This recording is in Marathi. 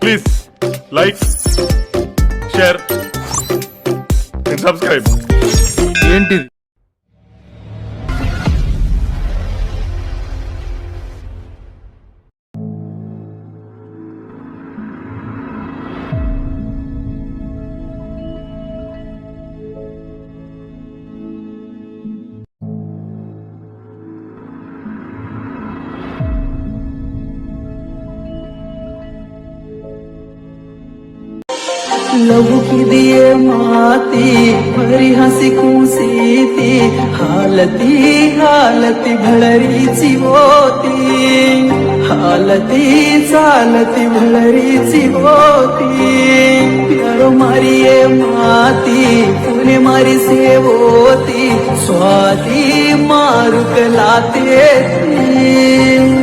Please like, share and subscribe. ఏంటిది? लहू की दिए माती भरी हसी खुशी थी हालती हालती भळरीची होती हालती चालती भळरीची होती प्यारो मारी ये माती पुणे मारी सेवोती स्वाती मारुक लाते थी